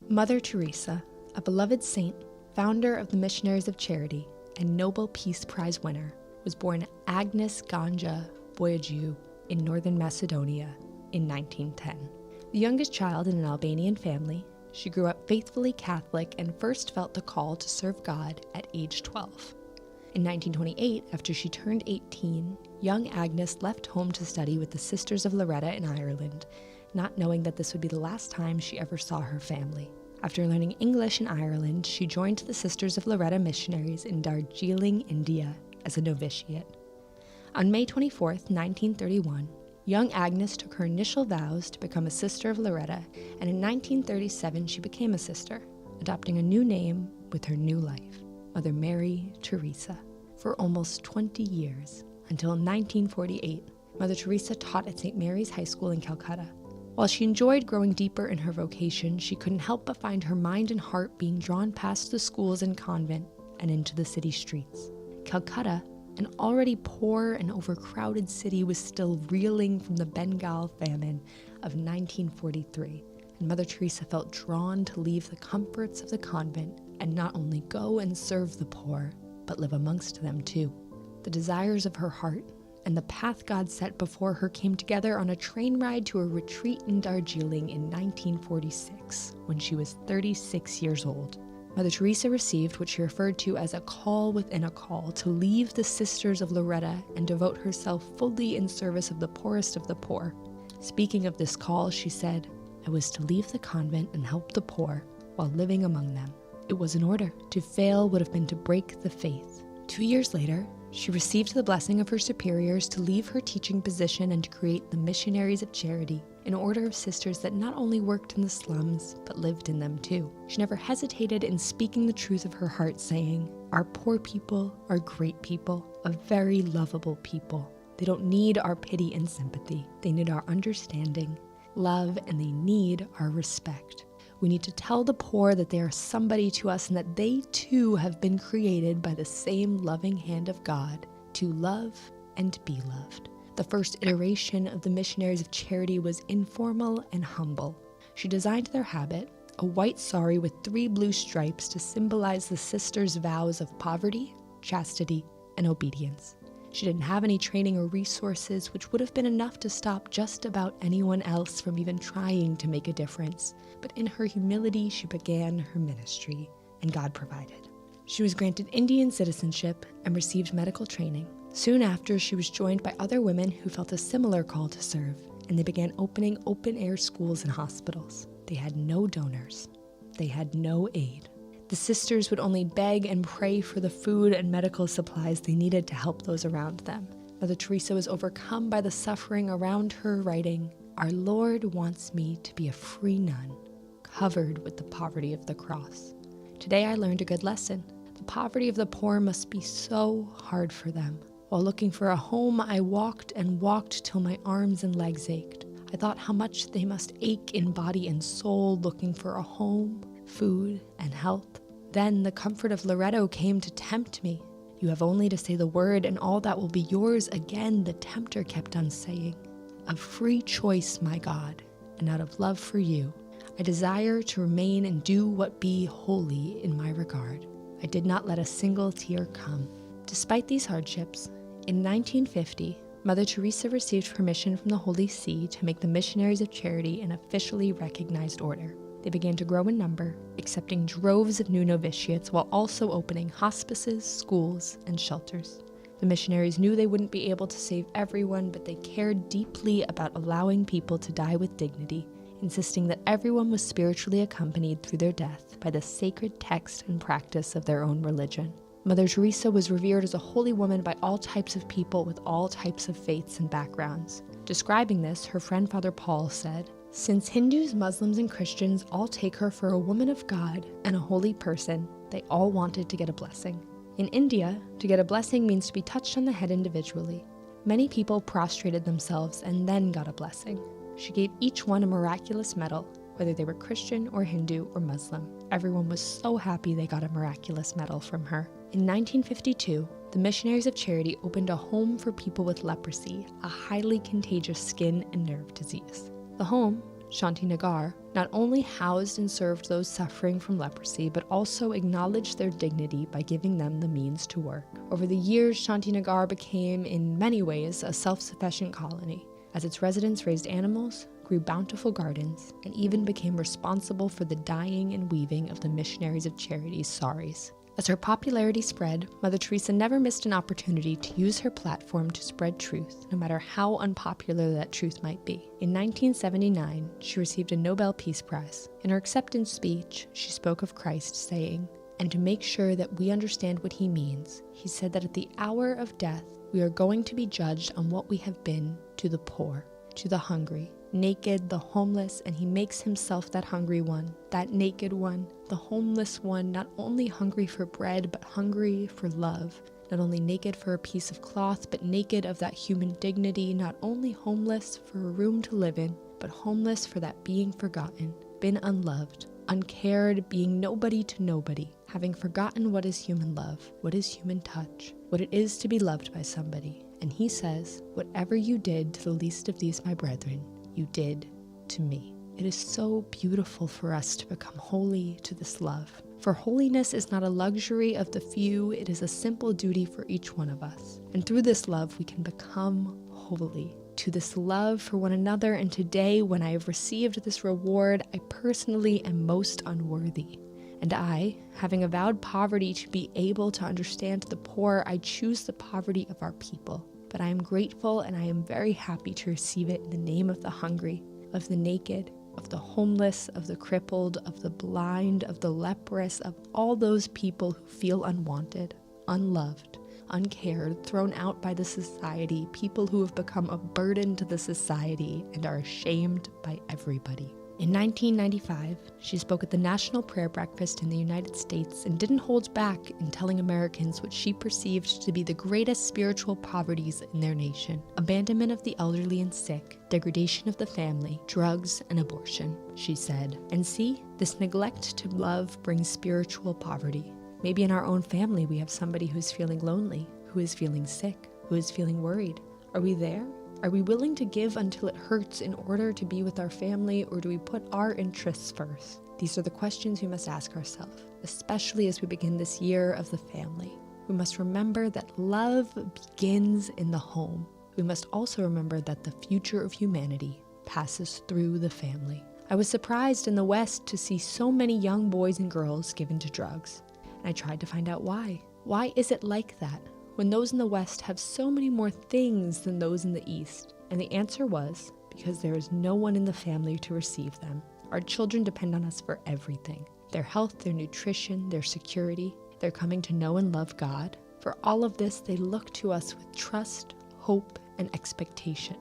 Mother Teresa, a beloved saint, founder of the Missionaries of Charity, and Nobel Peace Prize winner, was born Agnes Ganja Boiagiu in northern Macedonia in 1910. The youngest child in an Albanian family, she grew up faithfully Catholic and first felt the call to serve God at age 12. In 1928, after she turned 18, young Agnes left home to study with the Sisters of Loretta in Ireland, not knowing that this would be the last time she ever saw her family. After learning English in Ireland, she joined the Sisters of Loretta missionaries in Darjeeling, India, as a novitiate. On May 24, 1931, young Agnes took her initial vows to become a Sister of Loretta, and in 1937 she became a sister, adopting a new name with her new life, Mother Mary Teresa. For almost 20 years, until 1948, Mother Teresa taught at St. Mary's High School in Calcutta. While she enjoyed growing deeper in her vocation, she couldn't help but find her mind and heart being drawn past the schools and convent and into the city streets. Calcutta, an already poor and overcrowded city, was still reeling from the Bengal famine of 1943, and Mother Teresa felt drawn to leave the comforts of the convent and not only go and serve the poor, but live amongst them too. The desires of her heart and the path God set before her came together on a train ride to a retreat in Darjeeling in 1946, when she was 36 years old. Mother Teresa received what she referred to as a call within a call to leave the Sisters of Loretta and devote herself fully in service of the poorest of the poor. Speaking of this call, she said, "I was to leave the convent and help the poor while living among them. It was an order. To fail would have been to break the faith." 2 years later, she received the blessing of her superiors to leave her teaching position and to create the Missionaries of Charity, an order of sisters that not only worked in the slums, but lived in them too. She never hesitated in speaking the truth of her heart, saying, "Our poor people are great people, a very lovable people. They don't need our pity and sympathy. They need our understanding, love, and they need our respect. We need to tell the poor that they are somebody to us and that they too have been created by the same loving hand of God to love and be loved." The first iteration of the Missionaries of Charity was informal and humble. She designed their habit, a white sari with 3 blue stripes to symbolize the sisters' vows of poverty, chastity, and obedience. She didn't have any training or resources, which would have been enough to stop just about anyone else from even trying to make a difference. But in her humility, she began her ministry, and God provided. She was granted Indian citizenship and received medical training. Soon after, she was joined by other women who felt a similar call to serve, and they began opening open-air schools and hospitals. They had no donors. They had no aid. The sisters would only beg and pray for the food and medical supplies they needed to help those around them. Mother Teresa was overcome by the suffering around her, writing, "Our Lord wants me to be a free nun, covered with the poverty of the cross. Today I learned a good lesson. The poverty of the poor must be so hard for them. While looking for a home, I walked and walked till my arms and legs ached. I thought how much they must ache in body and soul looking for a home, food, and health. Then the comfort of Loretto came to tempt me. 'You have only to say the word and all that will be yours again,' the tempter kept on saying. 'A free choice, my God, and out of love for you, I desire to remain and do what be holy in my regard.' I did not let a single tear come." Despite these hardships, in 1950, Mother Teresa received permission from the Holy See to make the Missionaries of Charity an officially recognized order. They began to grow in number, accepting droves of new novitiates while also opening hospices, schools, and shelters. The missionaries knew they wouldn't be able to save everyone, but they cared deeply about allowing people to die with dignity, insisting that everyone was spiritually accompanied through their death by the sacred text and practice of their own religion. Mother Teresa was revered as a holy woman by all types of people with all types of faiths and backgrounds. Describing this, her friend Father Paul said, "Since Hindus, Muslims, and Christians all take her for a woman of God and a holy person, they all wanted to get a blessing. In India, to get a blessing means to be touched on the head individually. Many people prostrated themselves and then got a blessing. She gave each one a miraculous medal, whether they were Christian or Hindu or Muslim. Everyone was so happy they got a miraculous medal from her." In 1952, the Missionaries of Charity opened a home for people with leprosy, a highly contagious skin and nerve disease. The home, Shantinagar, not only housed and served those suffering from leprosy, but also acknowledged their dignity by giving them the means to work. Over the years, Shantinagar became, in many ways, a self-sufficient colony, as its residents raised animals, grew bountiful gardens, and even became responsible for the dyeing and weaving of the Missionaries of Charity's saris. As her popularity spread, Mother Teresa never missed an opportunity to use her platform to spread truth, no matter how unpopular that truth might be. In 1979, she received a Nobel Peace Prize. In her acceptance speech, she spoke of Christ, saying, "And to make sure that we understand what he means, he said that at the hour of death, we are going to be judged on what we have been to the poor, to the hungry, naked, the homeless, and he makes himself that hungry one, that naked one, the homeless one, not only hungry for bread, but hungry for love, not only naked for a piece of cloth, but naked of that human dignity, not only homeless for a room to live in, but homeless for that being forgotten, been unloved, uncared, being nobody to nobody, having forgotten what is human love, what is human touch, what it is to be loved by somebody." And he says, "Whatever you did to the least of these, my brethren, you did to me." It is so beautiful for us to become holy to this love. For holiness is not a luxury of the few, it is a simple duty for each one of us. And through this love, we can become holy. To this love for one another, and today, when I have received this reward, I personally am most unworthy. And I, having avowed poverty to be able to understand the poor, I choose the poverty of our people. But I am grateful and I am very happy to receive it in the name of the hungry, of the naked, of the homeless, of the crippled, of the blind, of the leprous, of all those people who feel unwanted, unloved, uncared, thrown out by the society, people who have become a burden to the society and are ashamed by everybody. In 1995, she spoke at the National Prayer Breakfast in the United States and didn't hold back in telling Americans what she perceived to be the greatest spiritual poverties in their nation: abandonment of the elderly and sick, degradation of the family, drugs, and abortion. She said, "And see, this neglect to love brings spiritual poverty. Maybe in our own family we have somebody who's feeling lonely, who is feeling sick, who is feeling worried. Are we there? Are we willing to give until it hurts in order to be with our family, or do we put our interests first?" These are the questions we must ask ourselves, especially as we begin this year of the family. We must remember that love begins in the home. We must also remember that the future of humanity passes through the family. I was surprised in the West to see so many young boys and girls given to drugs, and I tried to find out why. Why is it like that, when those in the West have so many more things than those in the East? And the answer was, because there is no one in the family to receive them. Our children depend on us for everything: their health, their nutrition, their security, their coming to know and love God. For all of this, they look to us with trust, hope, and expectation.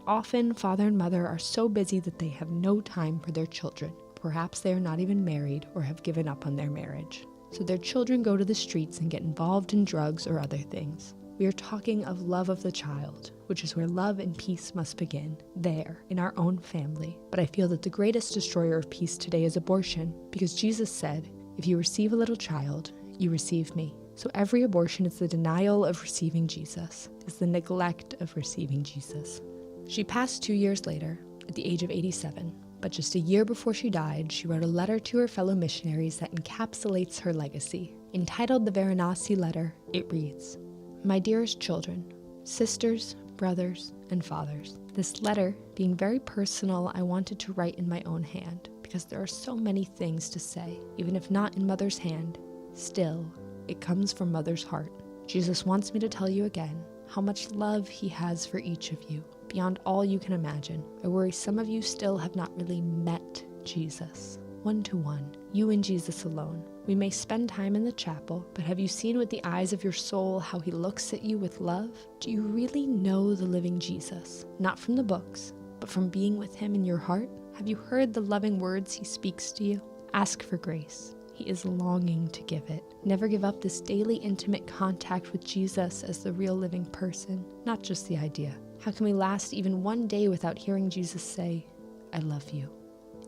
Often, father and mother are so busy that they have no time for their children. Perhaps they are not even married or have given up on their marriage. So their children go to the streets and get involved in drugs or other things. We are talking of love of the child, which is where love and peace must begin, there, in our own family. But I feel that the greatest destroyer of peace today is abortion, because Jesus said, "If you receive a little child, you receive me." So every abortion is the denial of receiving Jesus, is the neglect of receiving Jesus. She passed 2 years later, at the age of 87. But just a year before she died, she wrote a letter to her fellow missionaries that encapsulates her legacy. Entitled the Varanasi Letter, it reads, "My dearest children, sisters, brothers, and fathers, this letter, being very personal, I wanted to write in my own hand, because there are so many things to say. Even if not in Mother's hand, still, it comes from Mother's heart. Jesus wants me to tell you again how much love he has for each of you, beyond all you can imagine. I worry some of you still have not really met Jesus, one-to-one, you and Jesus alone. We may spend time in the chapel, but have you seen with the eyes of your soul how he looks at you with love? Do you really know the living Jesus? Not from the books, but from being with him in your heart? Have you heard the loving words he speaks to you? Ask for grace. He is longing to give it. Never give up this daily intimate contact with Jesus as the real living person, not just the idea. How can we last even one day without hearing Jesus say, "I love you"?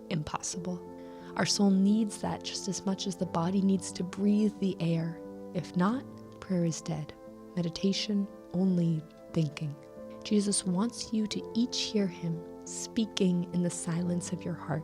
Impossible. Our soul needs that just as much as the body needs to breathe the air. If not, prayer is dead. Meditation, only thinking. Jesus wants you to each hear him speaking in the silence of your heart.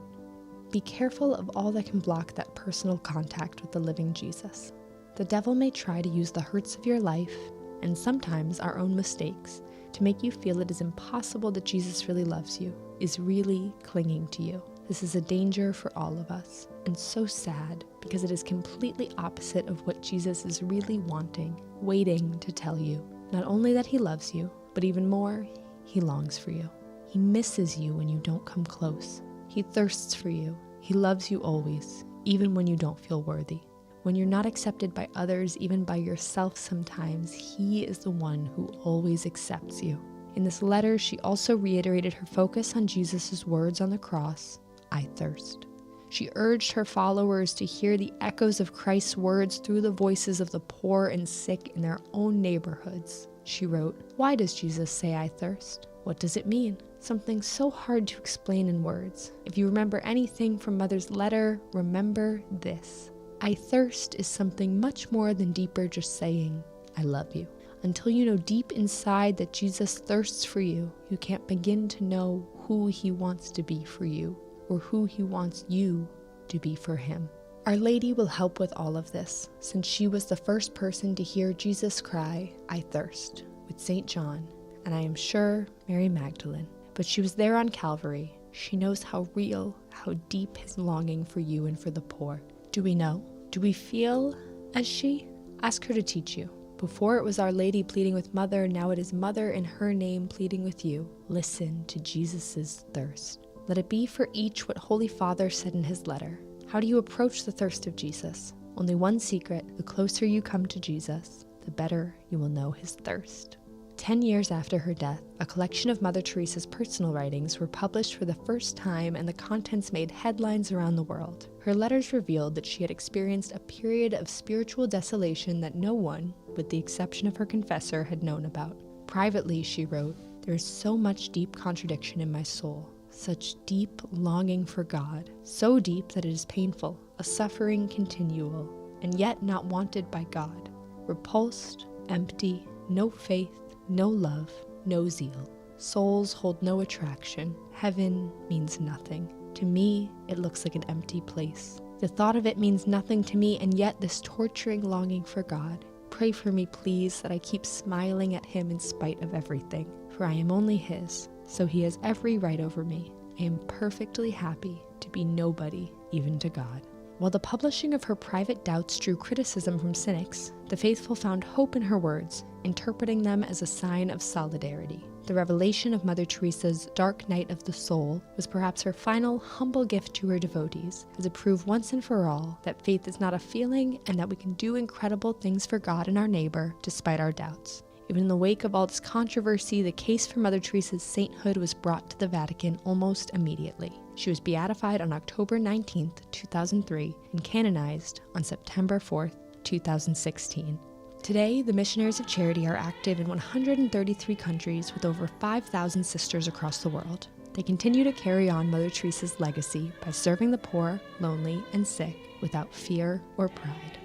Be careful of all that can block that personal contact with the living Jesus. The devil may try to use the hurts of your life, and sometimes our own mistakes, to make you feel it is impossible that Jesus really loves you, is really clinging to you. This is a danger for all of us, and so sad because it is completely opposite of what Jesus is really wanting, waiting to tell you. Not only that he loves you, but even more, he longs for you. He misses you when you don't come close. He thirsts for you. He loves you always, even when you don't feel worthy. When you're not accepted by others, even by yourself sometimes, he is the one who always accepts you. In this letter, she also reiterated her focus on Jesus' words on the cross, "I thirst." She urged her followers to hear the echoes of Christ's words through the voices of the poor and sick in their own neighborhoods. She wrote, "Why does Jesus say I thirst? What does it mean? Something so hard to explain in words. If you remember anything from Mother's letter, remember this. I thirst is something much more than deeper just saying, I love you. Until you know deep inside that Jesus thirsts for you, you can't begin to know who he wants to be for you, or who he wants you to be for him." Our Lady will help with all of this, since she was the first person to hear Jesus cry, "I thirst," with St. John, and I am sure Mary Magdalene. But she was there on Calvary. She knows how real, how deep his longing for you and for the poor. Do we know? Do we feel as she? Ask her to teach you. Before it was Our Lady pleading with Mother, now it is Mother in her name pleading with you. Listen to Jesus' thirst. Let it be for each what Holy Father said in his letter. How do you approach the thirst of Jesus? Only one secret: the closer you come to Jesus, the better you will know his thirst. 10 years after her death, a collection of Mother Teresa's personal writings were published for the first time, and the contents made headlines around the world. Her letters revealed that she had experienced a period of spiritual desolation that no one, with the exception of her confessor, had known about. Privately, she wrote, "There is so much deep contradiction in my soul, such deep longing for God, so deep that it is painful, a suffering continual, and yet not wanted by God, repulsed, empty, no faith, no love, no zeal. Souls hold no attraction. Heaven means nothing. To me, it looks like an empty place. The thought of it means nothing to me, and yet this torturing longing for God. Pray for me, please, that I keep smiling at him in spite of everything. For I am only his, so he has every right over me. I am perfectly happy to be nobody, even to God." While the publishing of her private doubts drew criticism from cynics, the faithful found hope in her words, interpreting them as a sign of solidarity. The revelation of Mother Teresa's dark night of the soul was perhaps her final humble gift to her devotees, as a proof once and for all that faith is not a feeling and that we can do incredible things for God and our neighbor despite our doubts. Even in the wake of all this controversy, the case for Mother Teresa's sainthood was brought to the Vatican almost immediately. She was beatified on October 19, 2003, and canonized on September 4, 2016. Today, the Missionaries of Charity are active in 133 countries with over 5,000 sisters across the world. They continue to carry on Mother Teresa's legacy by serving the poor, lonely, and sick without fear or pride.